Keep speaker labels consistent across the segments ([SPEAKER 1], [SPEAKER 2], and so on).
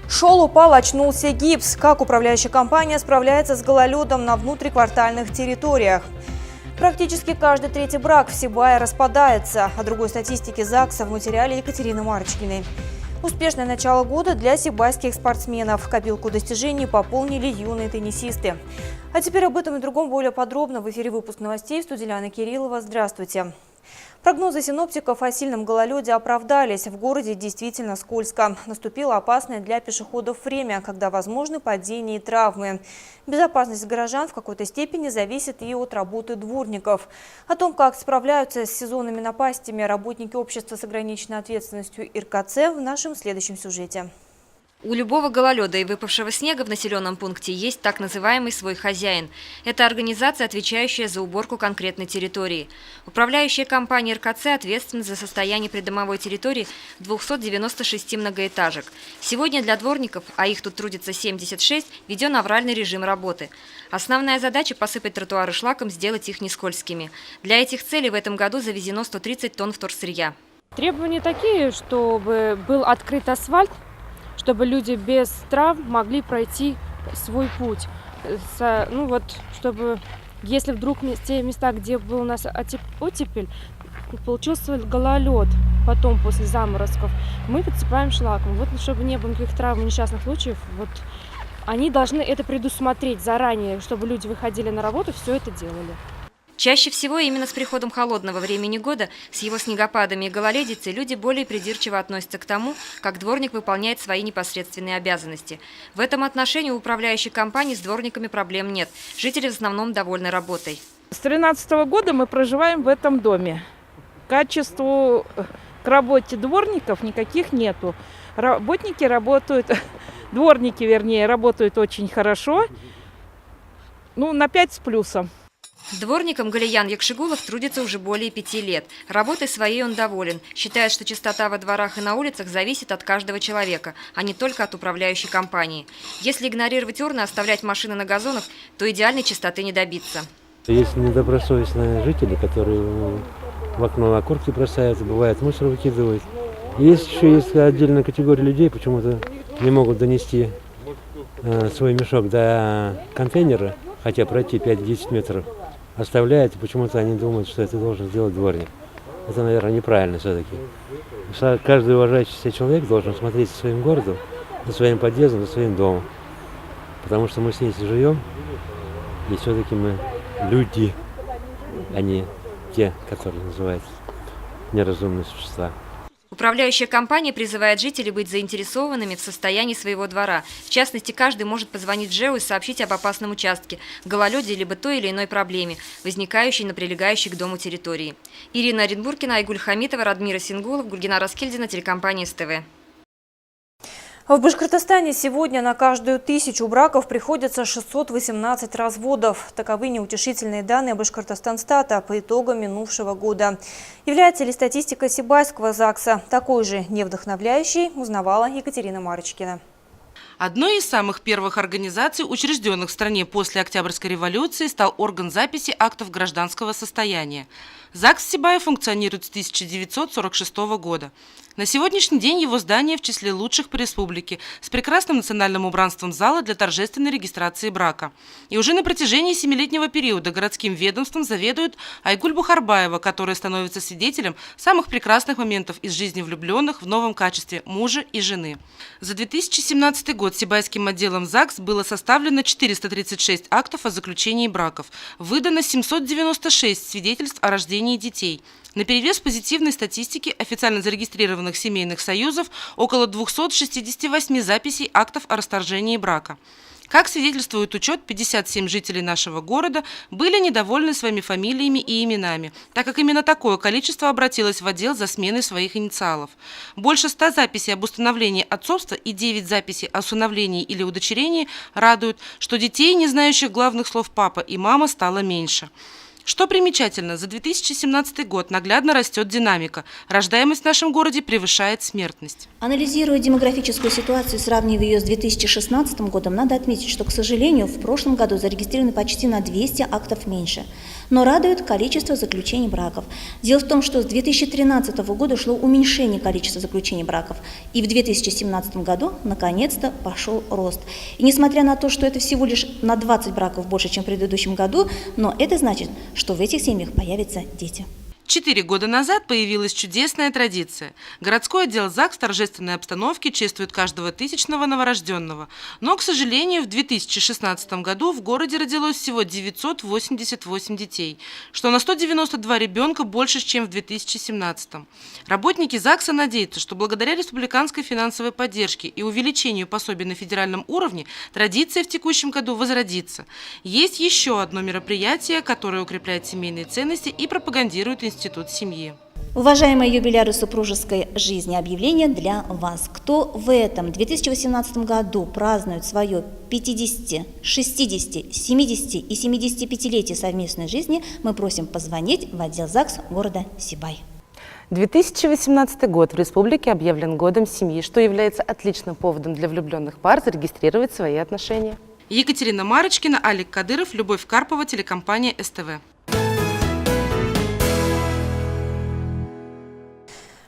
[SPEAKER 1] Шел, упал, очнулся гипс. Как управляющая компания справляется с гололедом на внутриквартальных территориях? Практически каждый третий брак в Сибае распадается. О другой статистике ЗАГСа в материале Екатерины Марочкиной. Успешное начало года для сибайских спортсменов. Копилку достижений пополнили юные теннисисты. А теперь об этом и другом более подробно в эфире выпуск новостей. В студии Диана Кириллова. Здравствуйте. Прогнозы синоптиков о сильном гололеде оправдались. В городе действительно скользко. Наступило опасное для пешеходов время, когда возможны падения и травмы. Безопасность горожан в какой-то степени зависит и от работы дворников. О том, как справляются с сезонными напастями работники общества с ограниченной ответственностью ИРКЦ, в нашем следующем сюжете.
[SPEAKER 2] У любого гололеда и выпавшего снега в населенном пункте есть так называемый свой хозяин. Это организация, отвечающая за уборку конкретной территории. Управляющая компания РКЦ ответственна за состояние придомовой территории 296 многоэтажек. Сегодня для дворников, а их тут трудится 76, введен авральный режим работы. Основная задача – посыпать тротуары шлаком, сделать их нескользкими. Для этих целей в этом году завезено 130 тонн вторсырья.
[SPEAKER 3] Требования такие, чтобы был открыт асфальт, чтобы люди без травм могли пройти свой путь. Чтобы, если вдруг те места, где был у нас оттепель, получился гололед, потом после заморозков, мы подсыпаем шлаком. Чтобы не было никаких травм и несчастных случаев, они должны это предусмотреть заранее, чтобы люди выходили на работу, все это делали.
[SPEAKER 2] Чаще всего именно с приходом холодного времени года, с его снегопадами и гололедицей, люди более придирчиво относятся к тому, как дворник выполняет свои непосредственные обязанности. В этом отношении у управляющей компании с дворниками проблем нет. Жители в основном довольны работой.
[SPEAKER 4] С 2013 года мы проживаем в этом доме. Качеству к работе дворников никаких нету. Дворники работают очень хорошо, на 5 с плюсом.
[SPEAKER 2] Дворником Галиян Якшигулов трудится уже более 5 лет. Работой своей он доволен. Считает, что чистота во дворах и на улицах зависит от каждого человека, а не только от управляющей компании. Если игнорировать урны, оставлять машины на газонах, то идеальной чистоты не добиться.
[SPEAKER 5] Есть недобросовестные жители, которые в окно окурки бросаются, бывает мусор выкидывают. Есть отдельная категория людей, почему-то не могут донести свой мешок до контейнера, хотя пройти 5-10 метров. Оставляют, и почему-то они думают, что это должен сделать дворник. Это, наверное, неправильно все-таки. Каждый уважающий себя человек должен смотреть за своим городом, за своим подъездом, за своим домом. Потому что мы здесь живем, и все-таки мы люди, а не те, которые называются неразумные существа.
[SPEAKER 2] Управляющая компания призывает жителей быть заинтересованными в состоянии своего двора. В частности, каждый может позвонить ЖЭУ и сообщить об опасном участке, гололеде либо той или иной проблеме, возникающей на прилегающей к дому территории. Ирина Оренбургина, Айгуль Хамитова, Радмира Сингулов, Гульгина Раскильдина, телекомпания СТВ.
[SPEAKER 1] В Башкортостане сегодня на каждую 1000 браков приходится 618 разводов. Таковы неутешительные данные Башкортостанстата по итогам минувшего года. Является ли статистика Сибайского ЗАГСа такой же невдохновляющей, узнавала Екатерина Марочкина.
[SPEAKER 6] Одной из самых первых организаций, учрежденных в стране после Октябрьской революции, стал орган записи актов гражданского состояния. ЗАГС в Сибае функционирует с 1946 года. На сегодняшний день его здание в числе лучших по республике, с прекрасным национальным убранством зала для торжественной регистрации брака. И уже на протяжении 7-летнего периода городским ведомством заведует Айгуль Бухарбаева, которая становится свидетелем самых прекрасных моментов из жизни влюбленных в новом качестве мужа и жены. За 2017 год Сибайским отделом ЗАГС было составлено 436 актов о заключении браков, выдано 796 свидетельств о рождении детей. Наперерез позитивной статистики официально зарегистрированных семейных союзов около 268 записей актов о расторжении брака. Как свидетельствует учет, 57 жителей нашего города были недовольны своими фамилиями и именами, так как именно такое количество обратилось в отдел за сменой своих инициалов. Больше 100 записей об установлении отцовства и 9 записей о усыновлении или удочерении радуют, что детей, не знающих главных слов «папа» и «мама», стало меньше. Что примечательно, за 2017 год наглядно растет динамика. Рождаемость в нашем городе превышает смертность.
[SPEAKER 7] Анализируя демографическую ситуацию, сравнивая ее с 2016 годом, надо отметить, что, к сожалению, в прошлом году зарегистрировано почти на 200 актов меньше. Но радует количество заключений браков. Дело в том, что с 2013 года шло уменьшение количества заключений браков, и в 2017 году наконец-то пошел рост. И несмотря на то, что это всего лишь на 20 браков больше, чем в предыдущем году, но это значит, что в этих семьях появятся дети.
[SPEAKER 6] 4 года назад появилась чудесная традиция. Городской отдел ЗАГС в торжественной обстановке чествует каждого тысячного новорожденного. Но, к сожалению, в 2016 году в городе родилось всего 988 детей, что на 192 ребенка больше, чем в 2017. Работники ЗАГСа надеются, что благодаря республиканской финансовой поддержке и увеличению пособий на федеральном уровне традиция в текущем году возродится. Есть еще одно мероприятие, которое укрепляет семейные ценности и пропагандирует институт семьи.
[SPEAKER 7] Уважаемые юбиляры супружеской жизни, объявление для вас. Кто в этом 2018 году празднует свое 50, 60, 70 и 75-летие совместной жизни, мы просим позвонить в отдел ЗАГС города Сибай.
[SPEAKER 8] 2018 год в республике объявлен годом семьи, что является отличным поводом для влюбленных пар зарегистрировать свои отношения.
[SPEAKER 6] Екатерина Марочкина, Алик Кадыров, Любовь Карпова, телекомпания СТВ.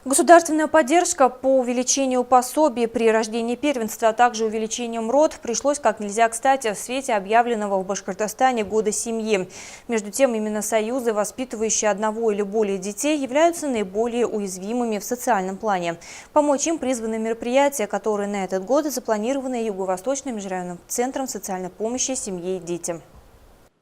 [SPEAKER 1] Государственная поддержка по увеличению пособий при рождении первенства, а также увеличению МРОД пришлось как нельзя кстати в свете объявленного в Башкортостане года семьи. Между тем, именно союзы, воспитывающие одного или более детей, являются наиболее уязвимыми в социальном плане. Помочь им призваны мероприятия, которые на этот год запланированы Юго-Восточным межрайонным центром социальной помощи семье и детям.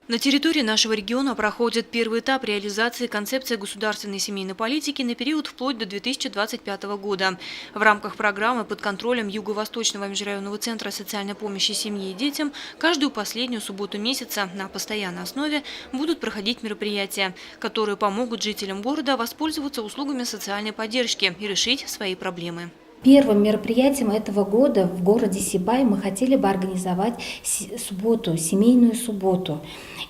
[SPEAKER 9] На территории нашего региона проходит первый этап реализации концепции государственной семейной политики на период вплоть до 2025 года. В рамках программы под контролем Юго-Восточного межрайонного центра социальной помощи семье и детям каждую последнюю субботу месяца на постоянной основе будут проходить мероприятия, которые помогут жителям города воспользоваться услугами социальной поддержки и решить свои проблемы.
[SPEAKER 10] Первым мероприятием этого года в городе Сибай мы хотели бы организовать субботу, семейную субботу.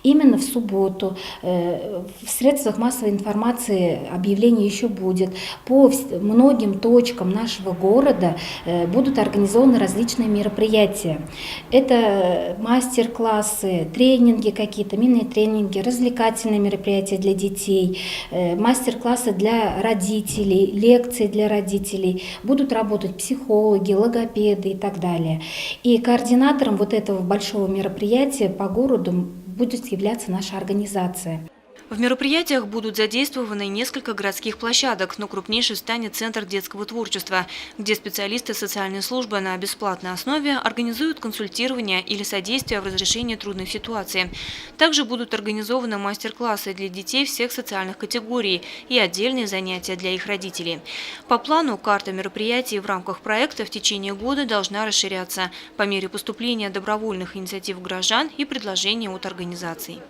[SPEAKER 10] Именно в субботу в средствах массовой информации объявление еще будет. По многим точкам нашего города будут организованы различные мероприятия. Это мастер-классы, тренинги какие-то, мини-тренинги, развлекательные мероприятия для детей, мастер-классы для родителей, лекции для родителей. Будут работать психологи, логопеды и так далее. И координатором вот этого большого мероприятия по городу будет являться наша организация.
[SPEAKER 9] В мероприятиях будут задействованы несколько городских площадок, но крупнейшей станет Центр детского творчества, где специалисты социальной службы на бесплатной основе организуют консультирование или содействие в разрешении трудных ситуаций. Также будут организованы мастер-классы для детей всех социальных категорий и отдельные занятия для их родителей. По плану карта мероприятий в рамках проекта в течение года должна расширяться по мере поступления добровольных инициатив горожан и предложений от организаций.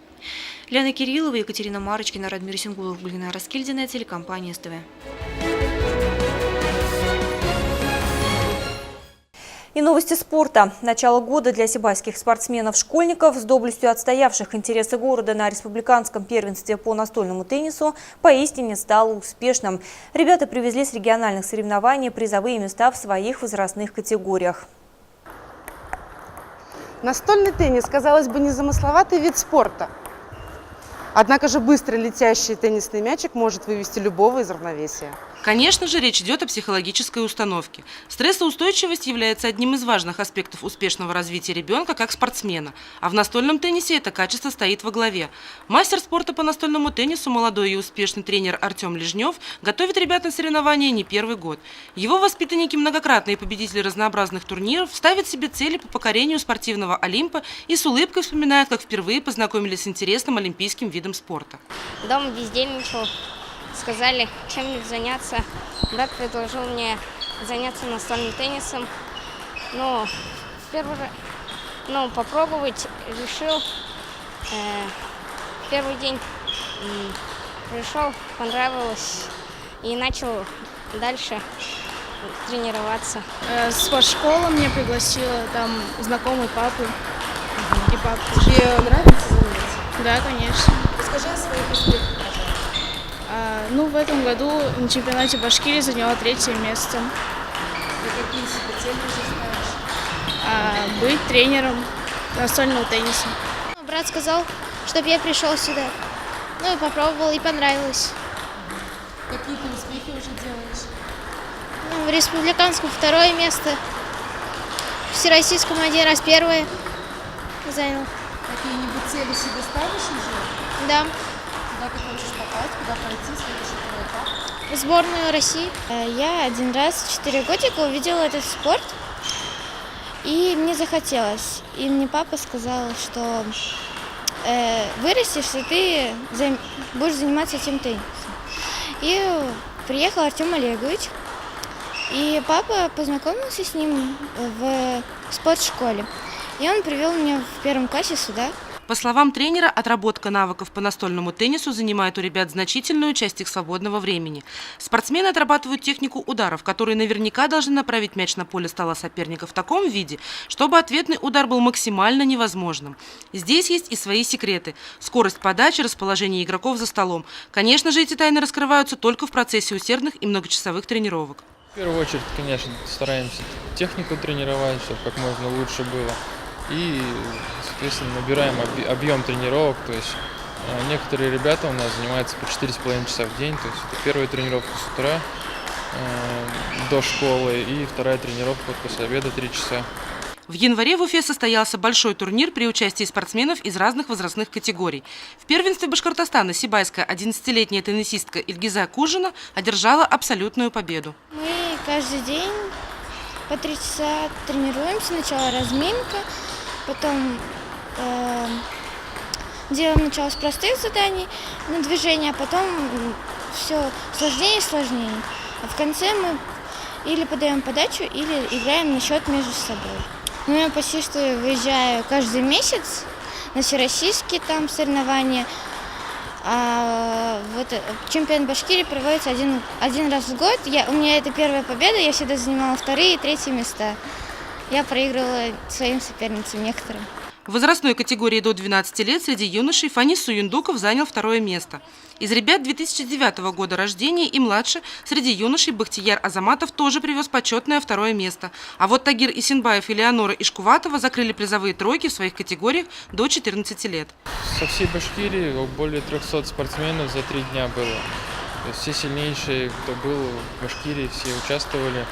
[SPEAKER 9] Лена Кириллова, Екатерина Марочкина, Радмир Сингулов, Гульнара Раскильдина, телекомпания СТВ.
[SPEAKER 1] И новости спорта. Начало года для сибайских спортсменов-школьников с доблестью отстоявших интересы города на республиканском первенстве по настольному теннису поистине стало успешным. Ребята привезли с региональных соревнований призовые места в своих возрастных категориях.
[SPEAKER 11] Настольный теннис, казалось бы, незамысловатый вид спорта. Однако же быстро летящий теннисный мячик может вывести любого из равновесия.
[SPEAKER 6] Конечно же, речь идет о психологической установке. Стрессоустойчивость является одним из важных аспектов успешного развития ребенка как спортсмена. А в настольном теннисе это качество стоит во главе. Мастер спорта по настольному теннису, молодой и успешный тренер Артем Лежнев, готовит ребят на соревнования не первый год. Его воспитанники, многократные победители разнообразных турниров, ставят себе цели по покорению спортивного Олимпа и с улыбкой вспоминают, как впервые познакомились с интересным олимпийским видом спорта.
[SPEAKER 12] Дома бездельничал. Сказали, чем-нибудь заняться. Брат предложил мне заняться настольным теннисом. Но попробовать решил. Первый день пришел, понравилось и начал дальше тренироваться.
[SPEAKER 13] Спортшкола меня пригласила, там знакомый папы и папа. Тебе нравится заниматься? Да, конечно.
[SPEAKER 11] Расскажи о своих успехах.
[SPEAKER 13] В этом году на чемпионате Башкирии заняла 3-е место.
[SPEAKER 11] И какие себе цели уже ставишь?
[SPEAKER 13] Быть тренером настольного тенниса.
[SPEAKER 12] Брат сказал, чтобы я пришел сюда.
[SPEAKER 13] Ну и попробовала, и понравилось.
[SPEAKER 14] Какие ты успехи уже делаешь?
[SPEAKER 13] Ну, в республиканском 2 место, в всероссийском 1 раз 1 занял.
[SPEAKER 14] Какие-нибудь цели себе ставишь уже?
[SPEAKER 13] Да,
[SPEAKER 14] Куда ты хочешь попасть, куда пройти следующий твой этап?
[SPEAKER 13] в сборную России. Я 1 раз в 4 годика увидела этот спорт, и мне захотелось. И мне папа сказал, что вырастешь, и ты будешь заниматься этим теннисом. И приехал Артем Олегович, и папа познакомился с ним в спортшколе. И он привел меня в 1 классе сюда.
[SPEAKER 6] По словам тренера, отработка навыков по настольному теннису занимает у ребят значительную часть их свободного времени. Спортсмены отрабатывают технику ударов, которые наверняка должны направить мяч на поле стола соперника в таком виде, чтобы ответный удар был максимально невозможным. Здесь есть и свои секреты. Скорость подачи, расположение игроков за столом. Конечно же, эти тайны раскрываются только в процессе усердных и многочасовых тренировок.
[SPEAKER 15] В первую очередь, конечно, стараемся технику тренировать, чтобы как можно лучше было. И, соответственно, набираем объем тренировок. То есть некоторые ребята у нас занимаются по 4,5 часа в день. То есть это первая тренировка с утра до школы и вторая тренировка после обеда 3 часа.
[SPEAKER 6] В январе в Уфе состоялся большой турнир при участии спортсменов из разных возрастных категорий. В первенстве Башкортостана сибайская 11-летняя теннисистка Ильгиза Кужина одержала абсолютную победу.
[SPEAKER 13] Мы каждый день по 3 часа тренируемся. Сначала разминка, потом делаем начало с простых заданий на движение, а потом все сложнее и сложнее. А в конце мы или подаем подачу, или играем на счет между собой. Ну, я почти что выезжаю каждый месяц на всероссийские там соревнования. А вот чемпионат Башкирии проводится один раз в год. У меня это первая победа, я всегда занимала 2-е и 3-е места. Я проигрывала своим соперницам некоторым.
[SPEAKER 6] В возрастной категории до 12 лет среди юношей Фанис Суюндуков занял 2-е место. Из ребят 2009 года рождения и младше среди юношей Бахтияр Азаматов тоже привез почетное 2-е место. А вот Тагир Исенбаев и Леонора Ишкуватова закрыли призовые тройки в своих категориях до 14 лет.
[SPEAKER 15] Со всей Башкирии более 300 спортсменов за 3 дня было. То есть все сильнейшие, кто был в Башкирии, все участвовали.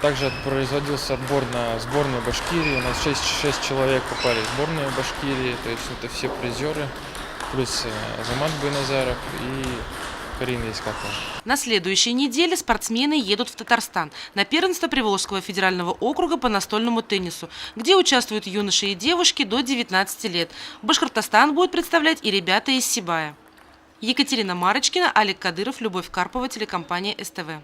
[SPEAKER 15] Также производился отбор на сборную Башкирии. У нас 6 человек попали в сборную Башкирии. То есть это все призеры. Плюс Азамат Байназаров и Карина Искакова.
[SPEAKER 6] На следующей неделе спортсмены едут в Татарстан на первенство Приволжского федерального округа по настольному теннису, где участвуют юноши и девушки до 19 лет. Башкортостан будет представлять и ребята из Сибая. Екатерина Марочкина, Алик Кадыров, Любовь Карпова, телекомпания СТВ.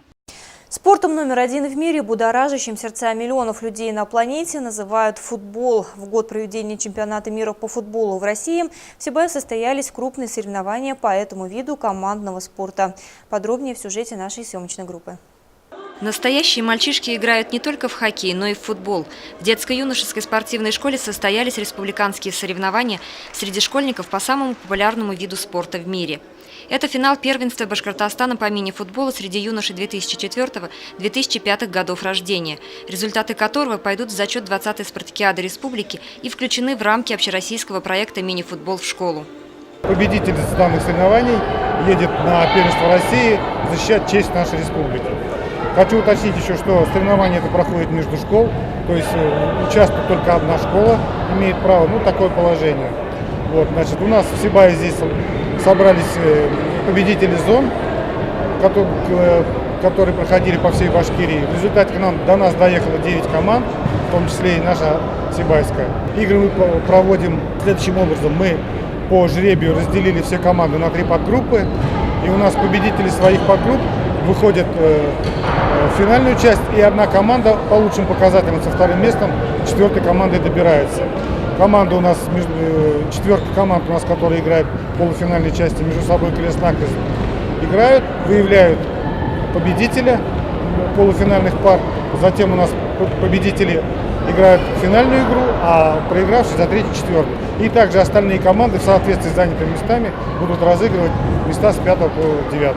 [SPEAKER 1] Спортом номер 1 в мире, будоражащим сердца миллионов людей на планете, называют футбол. В год проведения чемпионата мира по футболу в России в Сибае состоялись крупные соревнования по этому виду командного спорта. Подробнее в сюжете нашей съемочной группы.
[SPEAKER 2] Настоящие мальчишки играют не только в хоккей, но и в футбол. В детско-юношеской спортивной школе состоялись республиканские соревнования среди школьников по самому популярному виду спорта в мире. Это финал первенства Башкортостана по мини-футболу среди юношей 2004-2005 годов рождения, результаты которого пойдут в зачет 20-й спартакиады республики и включены в рамки общероссийского проекта «Мини-футбол в школу».
[SPEAKER 16] Победитель данных соревнований едет на первенство России защищать честь нашей республики. Хочу уточнить еще, что соревнования это проходит между школ, то есть участвует только одна школа, имеет право, такое положение. Вот, значит, у нас в Сибае здесь собрались победители зон, которые проходили по всей Башкирии. В результате до нас доехало 9 команд, в том числе и наша сибайская. Игры мы проводим следующим образом. Мы по жребию разделили все команды на 3 подгруппы, и у нас победители своих подгрупп выходят в финальную часть, и одна команда по лучшим показателям со 2-м местом 4-й командой добирается. Команда у нас, 4 команд у нас, которые играют в полуфинальной части, между собой крест-накрест играют, выявляют победителя полуфинальных пар. Затем у нас победители играют в финальную игру, а проигравшие за 3-й, 4-й. И также остальные команды в соответствии с занятыми местами будут разыгрывать места с 5 по 9.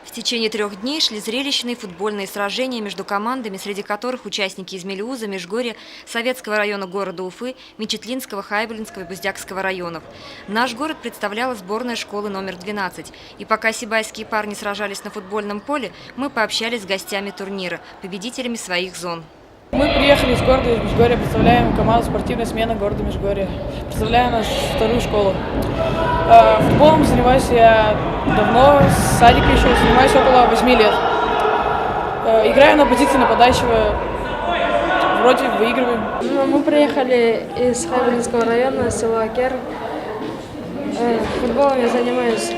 [SPEAKER 2] В течение 3 дней шли зрелищные футбольные сражения между командами, среди которых участники из Мелеуза, Межгорья, Советского района города Уфы, Мечетлинского, Хайбулинского и Буздякского районов. Наш город представляла сборная школы номер 12. И пока сибайские парни сражались на футбольном поле, мы пообщались с гостями турнира, победителями своих зон.
[SPEAKER 17] Мы приехали из города Межгорья, представляем команду «Спортивная смена» города Межгорья. Представляем нашу вторую школу. Футболом занимаюсь я давно, с садика еще, занимаюсь около 8 лет. Играю на позиции нападающего, вроде выигрываем.
[SPEAKER 3] Мы приехали из Хайбулинского района, села Акер. Футболом я занимаюсь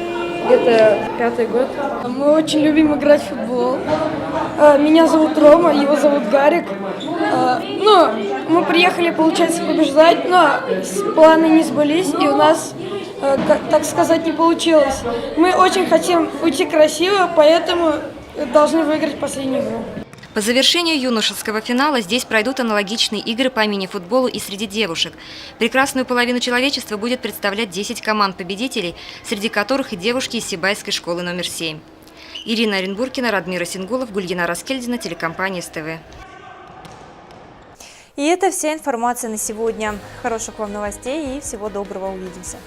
[SPEAKER 3] где-то 5-й год. Мы очень любим играть в футбол. Меня зовут Рома, его зовут Гарик. Мы приехали, получается, побеждать, но планы не сбылись, и у нас, так сказать, не получилось. Мы очень хотим уйти красиво, поэтому должны выиграть последнюю игру.
[SPEAKER 2] По завершению юношеского финала здесь пройдут аналогичные игры по мини-футболу и среди девушек. Прекрасную половину человечества будет представлять 10 команд-победителей, среди которых и девушки из Сибайской школы номер 7. Ирина Оренбургина, Радмир Асингулов, Гульгина Раскельдина, телекомпания СТВ.
[SPEAKER 1] И это вся информация на сегодня. Хороших вам новостей и всего доброго. Увидимся.